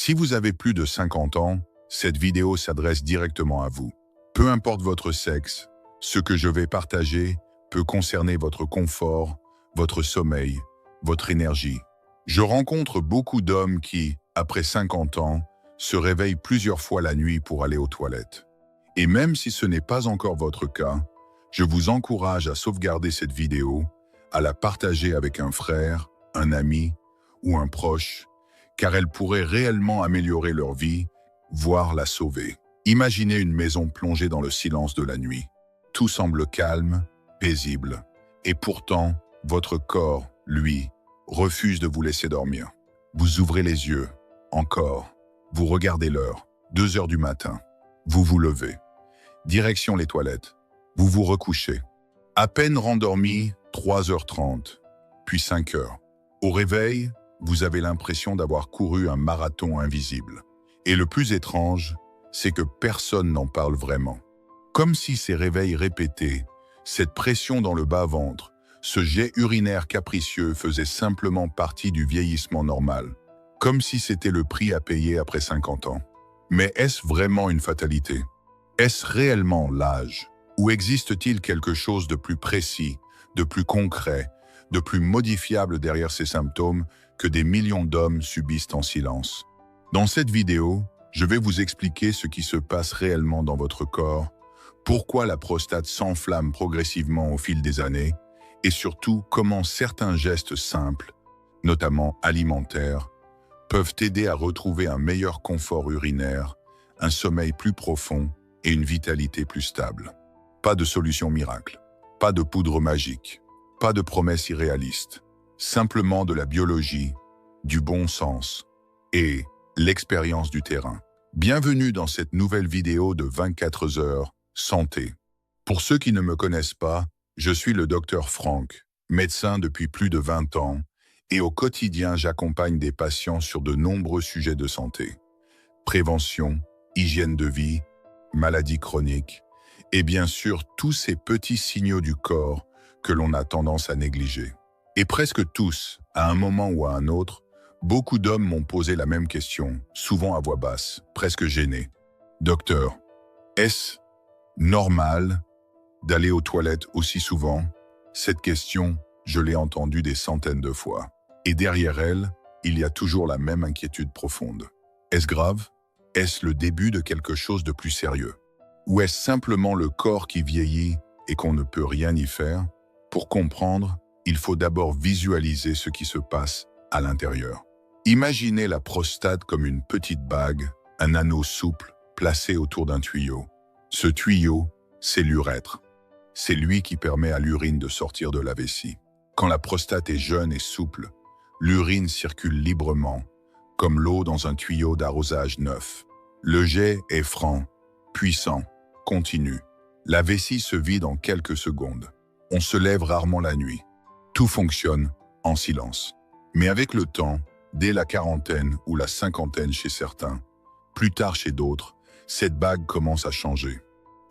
Si vous avez plus de 50 ans, cette vidéo s'adresse directement à vous. Peu importe votre sexe, ce que je vais partager peut concerner votre confort, votre sommeil, votre énergie. Je rencontre beaucoup d'hommes qui, après 50 ans, se réveillent plusieurs fois la nuit pour aller aux toilettes. Et même si ce n'est pas encore votre cas, je vous encourage à sauvegarder cette vidéo, à la partager avec un frère, un ami ou un proche, car elle pourrait réellement améliorer leur vie, voire la sauver. Imaginez une maison plongée dans le silence de la nuit. Tout semble calme, paisible, et pourtant, votre corps, lui, refuse de vous laisser dormir. Vous ouvrez les yeux, encore. Vous regardez l'heure, 2 heures du matin. Vous vous levez. Direction les toilettes. Vous vous recouchez. À peine rendormi, 3h30, puis 5h. Au réveil, vous avez l'impression d'avoir couru un marathon invisible. Et le plus étrange, c'est que personne n'en parle vraiment. Comme si ces réveils répétés, cette pression dans le bas-ventre, ce jet urinaire capricieux faisait simplement partie du vieillissement normal. Comme si c'était le prix à payer après 50 ans. Mais est-ce vraiment une fatalité? Est-ce réellement l'âge? Ou existe-t-il quelque chose de plus précis, de plus concret, de plus modifiable derrière ces symptômes que des millions d'hommes subissent en silence? Dans cette vidéo, je vais vous expliquer ce qui se passe réellement dans votre corps, pourquoi la prostate s'enflamme progressivement au fil des années, et surtout comment certains gestes simples, notamment alimentaires, peuvent aider à retrouver un meilleur confort urinaire, un sommeil plus profond et une vitalité plus stable. Pas de solution miracle, pas de poudre magique, pas de promesses irréalistes, simplement de la biologie, du bon sens et l'expérience du terrain. Bienvenue dans cette nouvelle vidéo de 24 heures santé. Pour ceux qui ne me connaissent pas, je suis le Dr Franck, médecin depuis plus de 20 ans, et au quotidien j'accompagne des patients sur de nombreux sujets de santé. Prévention, hygiène de vie, maladies chroniques, et bien sûr tous ces petits signaux du corps que l'on a tendance à négliger. Et presque tous, à un moment ou à un autre, beaucoup d'hommes m'ont posé la même question, souvent à voix basse, presque gênés. Docteur, est-ce normal d'aller aux toilettes aussi souvent? Cette question, je l'ai entendue des centaines de fois. Et derrière elle, il y a toujours la même inquiétude profonde. Est-ce grave? Est-ce le début de quelque chose de plus sérieux? Ou est-ce simplement le corps qui vieillit et qu'on ne peut rien y faire? Pour comprendre, il faut d'abord visualiser ce qui se passe à l'intérieur. Imaginez la prostate comme une petite bague, un anneau souple placé autour d'un tuyau. Ce tuyau, c'est l'urètre. C'est lui qui permet à l'urine de sortir de la vessie. Quand la prostate est jeune et souple, l'urine circule librement, comme l'eau dans un tuyau d'arrosage neuf. Le jet est franc, puissant, continu. La vessie se vide en quelques secondes. On se lève rarement la nuit. Tout fonctionne en silence. Mais avec le temps, dès la quarantaine ou la cinquantaine chez certains, plus tard chez d'autres, cette bague commence à changer.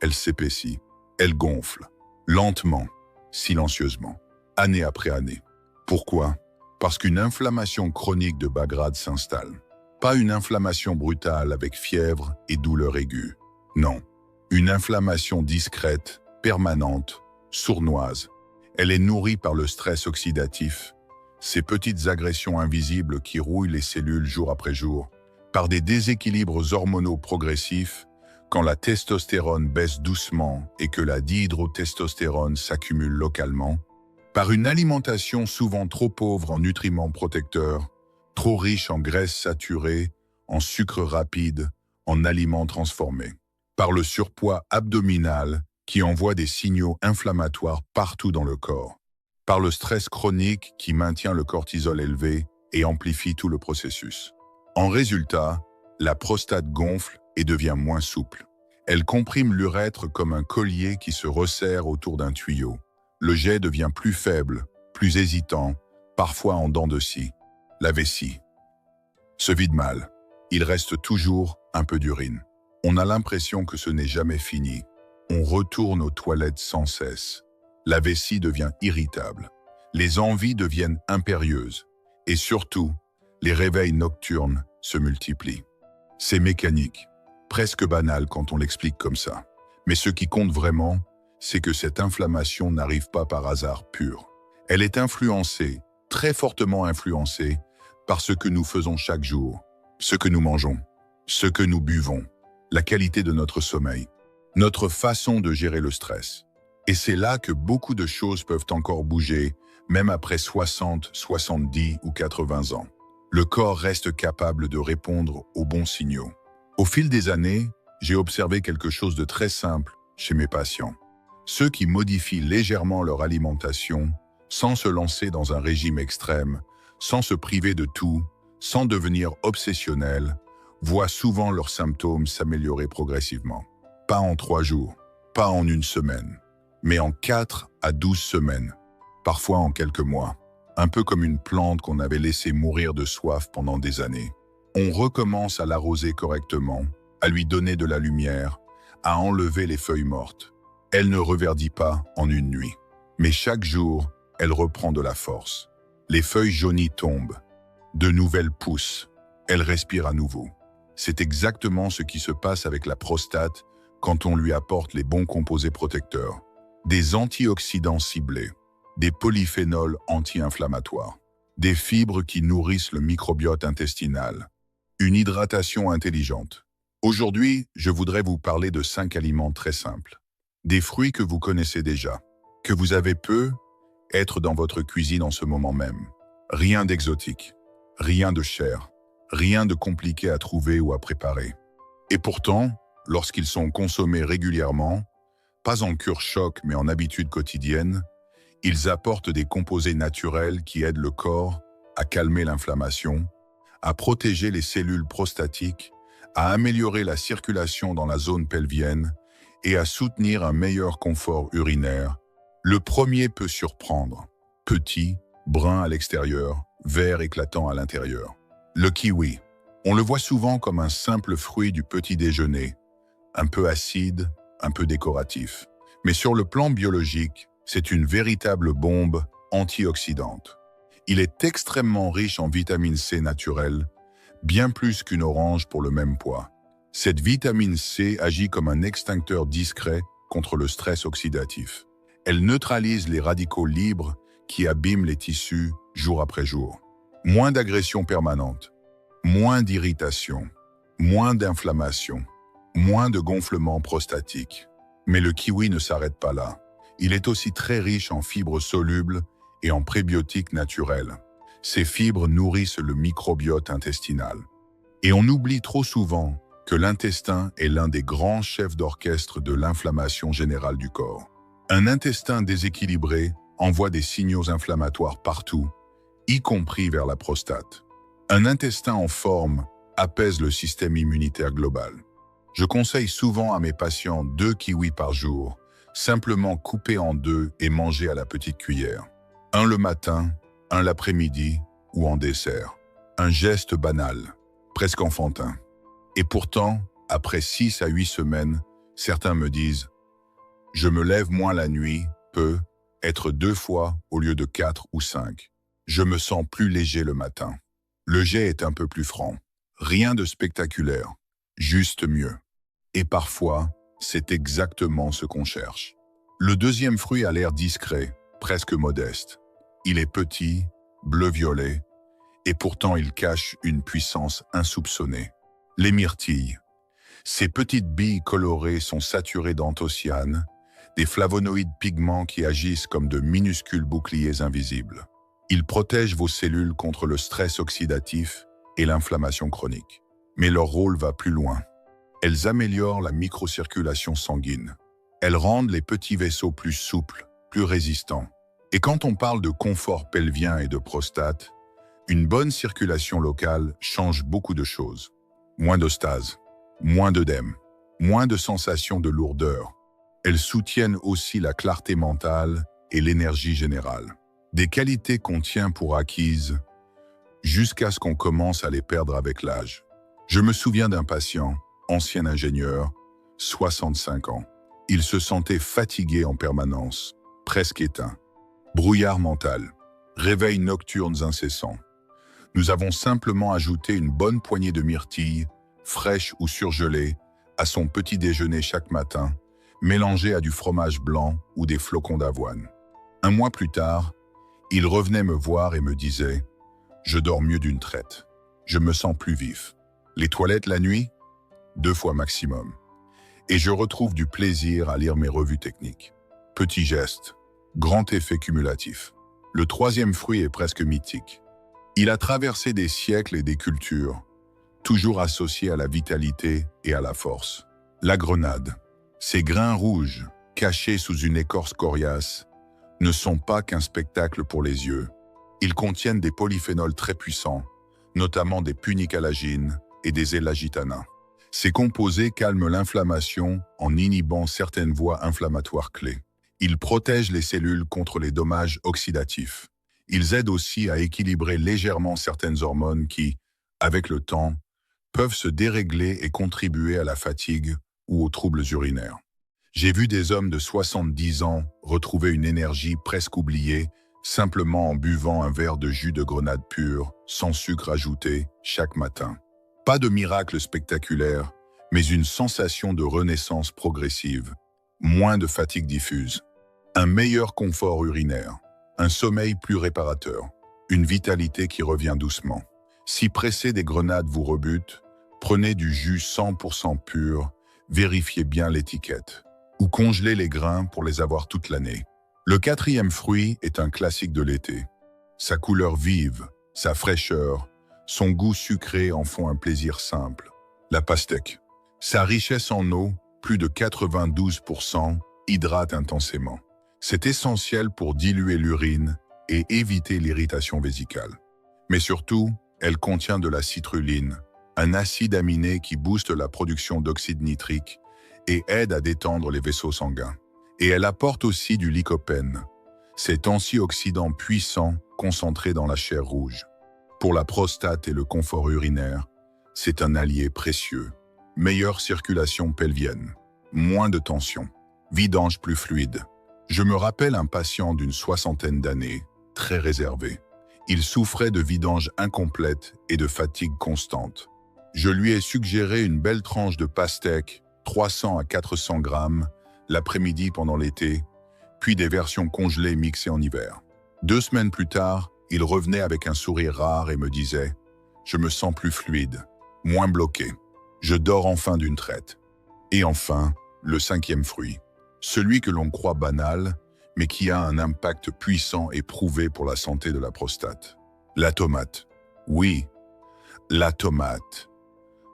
Elle s'épaissit, elle gonfle, lentement, silencieusement, année après année. Pourquoi? Parce qu'une inflammation chronique de bas grade s'installe. Pas une inflammation brutale avec fièvre et douleur aiguë. Non, une inflammation discrète, permanente, sournoise. Elle est nourrie par le stress oxydatif, ces petites agressions invisibles qui rouillent les cellules jour après jour, par des déséquilibres hormonaux progressifs, quand la testostérone baisse doucement et que la dihydrotestostérone s'accumule localement, par une alimentation souvent trop pauvre en nutriments protecteurs, trop riche en graisses saturées, en sucre rapide, en aliments transformés, par le surpoids abdominal qui envoie des signaux inflammatoires partout dans le corps, par le stress chronique qui maintient le cortisol élevé et amplifie tout le processus. En résultat, la prostate gonfle et devient moins souple. Elle comprime l'urètre comme un collier qui se resserre autour d'un tuyau. Le jet devient plus faible, plus hésitant, parfois en dents de scie. La vessie se vide mal. Il reste toujours un peu d'urine. On a l'impression que ce n'est jamais fini. On retourne aux toilettes sans cesse. La vessie devient irritable. Les envies deviennent impérieuses. Et surtout, les réveils nocturnes se multiplient. C'est mécanique, presque banal quand on l'explique comme ça. Mais ce qui compte vraiment, c'est que cette inflammation n'arrive pas par hasard pur. Elle est influencée, très fortement influencée, par ce que nous faisons chaque jour, ce que nous mangeons, ce que nous buvons, la qualité de notre sommeil, notre façon de gérer le stress. Et c'est là que beaucoup de choses peuvent encore bouger, même après 60, 70 ou 80 ans. Le corps reste capable de répondre aux bons signaux. Au fil des années, j'ai observé quelque chose de très simple chez mes patients. Ceux qui modifient légèrement leur alimentation, sans se lancer dans un régime extrême, sans se priver de tout, sans devenir obsessionnels, voient souvent leurs symptômes s'améliorer progressivement. Pas en 3 jours, pas en 1 semaine, mais en 4 à 12 semaines, parfois en quelques mois. Un peu comme une plante qu'on avait laissée mourir de soif pendant des années. On recommence à l'arroser correctement, à lui donner de la lumière, à enlever les feuilles mortes. Elle ne reverdit pas en 1 nuit. Mais chaque jour, elle reprend de la force. Les feuilles jaunies tombent. De nouvelles poussent. Elle respire à nouveau. C'est exactement ce qui se passe avec la prostate quand on lui apporte les bons composés protecteurs. Des antioxydants ciblés, des polyphénols anti-inflammatoires, des fibres qui nourrissent le microbiote intestinal, une hydratation intelligente. Aujourd'hui, je voudrais vous parler de 5 aliments très simples. Des fruits que vous connaissez déjà, que vous avez peu être dans votre cuisine en ce moment même. Rien d'exotique, rien de cher, rien de compliqué à trouver ou à préparer. Et pourtant, lorsqu'ils sont consommés régulièrement, pas en cure choc mais en habitude quotidienne, ils apportent des composés naturels qui aident le corps à calmer l'inflammation, à protéger les cellules prostatiques, à améliorer la circulation dans la zone pelvienne et à soutenir un meilleur confort urinaire. Le premier peut surprendre. Petit, brun à l'extérieur, vert éclatant à l'intérieur. Le kiwi. On le voit souvent comme un simple fruit du petit déjeuner, un peu acide, un peu décoratif. Mais sur le plan biologique, c'est une véritable bombe antioxydante. Il est extrêmement riche en vitamine C naturelle, bien plus qu'une orange pour le même poids. Cette vitamine C agit comme un extincteur discret contre le stress oxydatif. Elle neutralise les radicaux libres qui abîment les tissus jour après jour. Moins d'agression permanente, moins d'irritation, moins d'inflammation, moins de gonflement prostatique. Mais le kiwi ne s'arrête pas là. Il est aussi très riche en fibres solubles et en prébiotiques naturels. Ces fibres nourrissent le microbiote intestinal. Et on oublie trop souvent que l'intestin est l'un des grands chefs d'orchestre de l'inflammation générale du corps. Un intestin déséquilibré envoie des signaux inflammatoires partout, y compris vers la prostate. Un intestin en forme apaise le système immunitaire global. Je conseille souvent à mes patients 2 kiwis par jour, simplement coupés en 2 et mangés à la petite cuillère. Un le matin, un l'après-midi ou en dessert. Un geste banal, presque enfantin. Et pourtant, après 6 à 8 semaines, certains me disent « Je me lève moins la nuit, peut être 2 fois au lieu de 4 ou 5. Je me sens plus léger le matin. Le jet est un peu plus franc. Rien de spectaculaire, juste mieux. » Et parfois, c'est exactement ce qu'on cherche. Le deuxième fruit a l'air discret, presque modeste. Il est petit, bleu-violet, et pourtant il cache une puissance insoupçonnée. Les myrtilles. Ces petites billes colorées sont saturées d'anthocyanes, des flavonoïdes pigments qui agissent comme de minuscules boucliers invisibles. Ils protègent vos cellules contre le stress oxydatif et l'inflammation chronique. Mais leur rôle va plus loin. Elles améliorent la microcirculation sanguine. Elles rendent les petits vaisseaux plus souples, plus résistants. Et quand on parle de confort pelvien et de prostate, une bonne circulation locale change beaucoup de choses. Moins de stase, moins d'œdème, moins de sensations de lourdeur. Elles soutiennent aussi la clarté mentale et l'énergie générale. Des qualités qu'on tient pour acquises jusqu'à ce qu'on commence à les perdre avec l'âge. Je me souviens d'un patient, ancien ingénieur, 65 ans. Il se sentait fatigué en permanence, presque éteint. Brouillard mental, réveils nocturnes incessants, Nous avons simplement ajouté une bonne poignée de myrtilles, fraîches ou surgelées, à son petit déjeuner chaque matin, mélangé à du fromage blanc ou des flocons d'avoine. Un mois plus tard, il revenait me voir et me disait « Je dors mieux d'une traite. Je me sens plus vif. Les toilettes la nuit? 2 fois maximum. Et je retrouve du plaisir à lire mes revues techniques. Petit geste, grand effet cumulatif. Le troisième fruit est presque mythique. Il a traversé des siècles et des cultures, toujours associé à la vitalité et à la force. La grenade. Ces grains rouges, cachés sous une écorce coriace, ne sont pas qu'un spectacle pour les yeux. Ils contiennent des polyphénols très puissants, notamment des punicalagines et des élagitanins. Ces composés calment l'inflammation en inhibant certaines voies inflammatoires clés. Ils protègent les cellules contre les dommages oxydatifs. Ils aident aussi à équilibrer légèrement certaines hormones qui, avec le temps, peuvent se dérégler et contribuer à la fatigue ou aux troubles urinaires. J'ai vu des hommes de 70 ans retrouver une énergie presque oubliée simplement en buvant un verre de jus de grenade pur, sans sucre ajouté, chaque matin. Pas de miracle spectaculaire, mais une sensation de renaissance progressive, moins de fatigue diffuse, un meilleur confort urinaire, un sommeil plus réparateur, une vitalité qui revient doucement. Si presser des grenades vous rebute, prenez du jus 100% pur, vérifiez bien l'étiquette, ou congelez les grains pour les avoir toute l'année. Le quatrième fruit est un classique de l'été. Sa couleur vive, sa fraîcheur, son goût sucré en font un plaisir simple. La pastèque. Sa richesse en eau, plus de 92%, hydrate intensément. C'est essentiel pour diluer l'urine et éviter l'irritation vésicale. Mais surtout, elle contient de la citrulline, un acide aminé qui booste la production d'oxyde nitrique et aide à détendre les vaisseaux sanguins. Et elle apporte aussi du lycopène, cet antioxydant puissant concentré dans la chair rouge. Pour la prostate et le confort urinaire, c'est un allié précieux. Meilleure circulation pelvienne, moins de tension, vidange plus fluide. Je me rappelle un patient d'une 60aine d'années, très réservé. Il souffrait de vidange incomplète et de fatigue constante. Je lui ai suggéré une belle tranche de pastèque, 300 à 400 grammes, l'après-midi pendant l'été, puis des versions congelées mixées en hiver. 2 semaines plus tard, il revenait avec un sourire rare et me disait « Je me sens plus fluide, moins bloqué. Je dors enfin d'une traite. » Et enfin, le 5e fruit, celui que l'on croit banal, mais qui a un impact puissant et prouvé pour la santé de la prostate. La tomate. Oui, la tomate.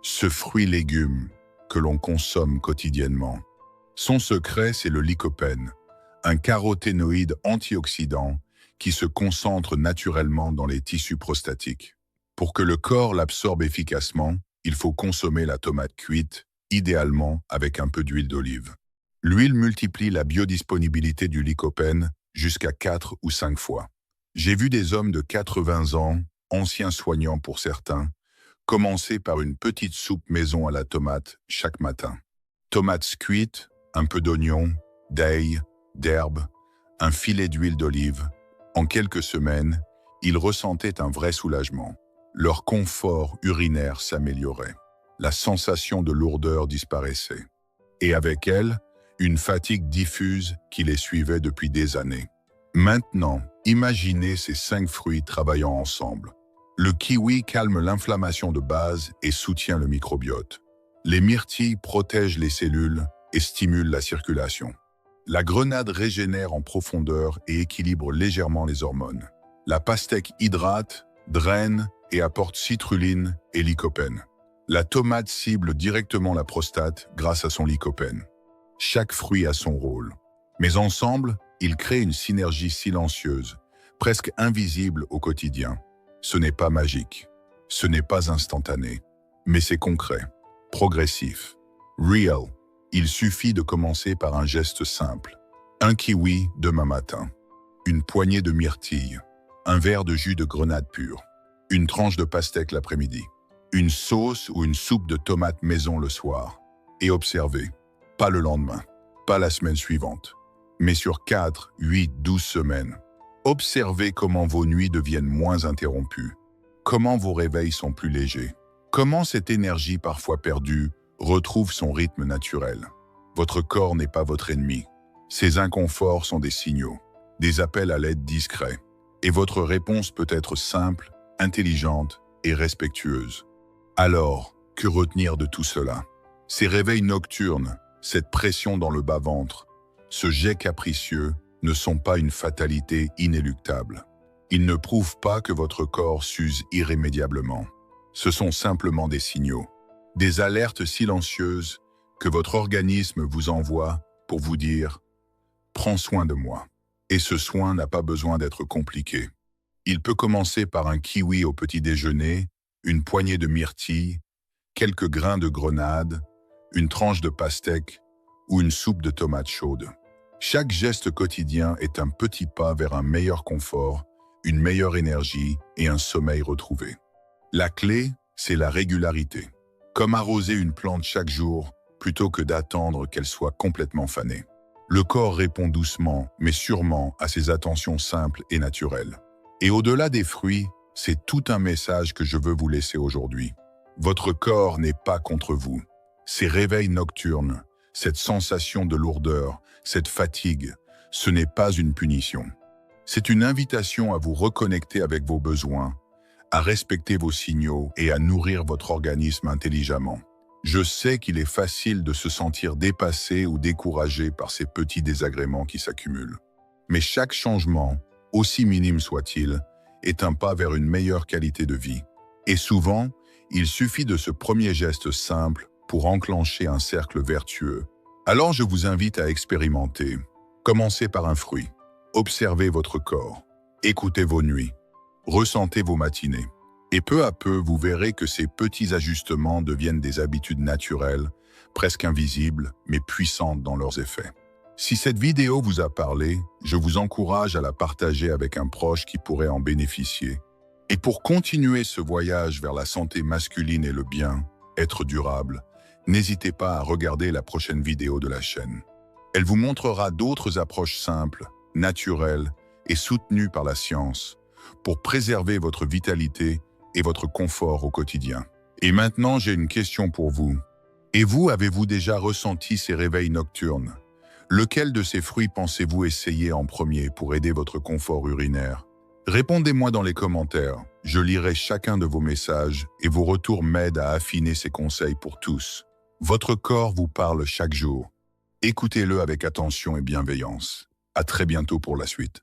Ce fruit-légume que l'on consomme quotidiennement. Son secret, c'est le lycopène, un caroténoïde antioxydant qui se concentre naturellement dans les tissus prostatiques. Pour que le corps l'absorbe efficacement, il faut consommer la tomate cuite, idéalement avec un peu d'huile d'olive. L'huile multiplie la biodisponibilité du lycopène jusqu'à 4 ou 5 fois. J'ai vu des hommes de 80 ans, anciens soignants pour certains, commencer par une petite soupe maison à la tomate chaque matin. Tomates cuites, un peu d'oignon, d'ail, d'herbe, un filet d'huile d'olive. En quelques semaines, ils ressentaient un vrai soulagement. Leur confort urinaire s'améliorait. La sensation de lourdeur disparaissait. Et avec elle, une fatigue diffuse qui les suivait depuis des années. Maintenant, imaginez ces 5 fruits travaillant ensemble. Le kiwi calme l'inflammation de base et soutient le microbiote. Les myrtilles protègent les cellules et stimulent la circulation. La grenade régénère en profondeur et équilibre légèrement les hormones. La pastèque hydrate, draine et apporte citrulline et lycopène. La tomate cible directement la prostate grâce à son lycopène. Chaque fruit a son rôle. Mais ensemble, ils créent une synergie silencieuse, presque invisible au quotidien. Ce n'est pas magique, ce n'est pas instantané, mais c'est concret, progressif, real. Il suffit de commencer par un geste simple. Un kiwi demain matin, une poignée de myrtilles, un verre de jus de grenade pure, une tranche de pastèque l'après-midi, une sauce ou une soupe de tomates maison le soir. Et observez, pas le lendemain, pas la semaine suivante, mais sur 4, 8, 12 semaines. Observez comment vos nuits deviennent moins interrompues, comment vos réveils sont plus légers, comment cette énergie parfois perdue retrouve son rythme naturel. Votre corps n'est pas votre ennemi. Ces inconforts sont des signaux, des appels à l'aide discrets. Et votre réponse peut être simple, intelligente et respectueuse. Alors, que retenir de tout cela? Ces réveils nocturnes, cette pression dans le bas-ventre, ce jet capricieux ne sont pas une fatalité inéluctable. Ils ne prouvent pas que votre corps s'use irrémédiablement. Ce sont simplement des signaux, des alertes silencieuses que votre organisme vous envoie pour vous dire « Prends soin de moi ». Et ce soin n'a pas besoin d'être compliqué. Il peut commencer par un kiwi au petit déjeuner, une poignée de myrtilles, quelques grains de grenade, une tranche de pastèque ou une soupe de tomates chaudes. Chaque geste quotidien est un petit pas vers un meilleur confort, une meilleure énergie et un sommeil retrouvé. La clé, c'est la régularité. Comme arroser une plante chaque jour, plutôt que d'attendre qu'elle soit complètement fanée. Le corps répond doucement, mais sûrement, à ces attentions simples et naturelles. Et au-delà des fruits, c'est tout un message que je veux vous laisser aujourd'hui. Votre corps n'est pas contre vous. Ces réveils nocturnes, cette sensation de lourdeur, cette fatigue, ce n'est pas une punition. C'est une invitation à vous reconnecter avec vos besoins, à respecter vos signaux et à nourrir votre organisme intelligemment. Je sais qu'il est facile de se sentir dépassé ou découragé par ces petits désagréments qui s'accumulent. Mais chaque changement, aussi minime soit-il, est un pas vers une meilleure qualité de vie. Et souvent, il suffit de ce premier geste simple pour enclencher un cercle vertueux. Alors je vous invite à expérimenter. Commencez par un fruit. Observez votre corps. Écoutez vos nuits. Ressentez vos matinées. Et peu à peu, vous verrez que ces petits ajustements deviennent des habitudes naturelles, presque invisibles, mais puissantes dans leurs effets. Si cette vidéo vous a parlé, je vous encourage à la partager avec un proche qui pourrait en bénéficier. Et pour continuer ce voyage vers la santé masculine et le bien, être durable, n'hésitez pas à regarder la prochaine vidéo de la chaîne. Elle vous montrera d'autres approches simples, naturelles et soutenues par la science pour préserver votre vitalité et votre confort au quotidien. Et maintenant, j'ai une question pour vous. Et vous, avez-vous déjà ressenti ces réveils nocturnes? Lequel de ces fruits pensez-vous essayer en premier pour aider votre confort urinaire? Répondez-moi dans les commentaires. Je lirai chacun de vos messages et vos retours m'aident à affiner ces conseils pour tous. Votre corps vous parle chaque jour. Écoutez-le avec attention et bienveillance. À très bientôt pour la suite.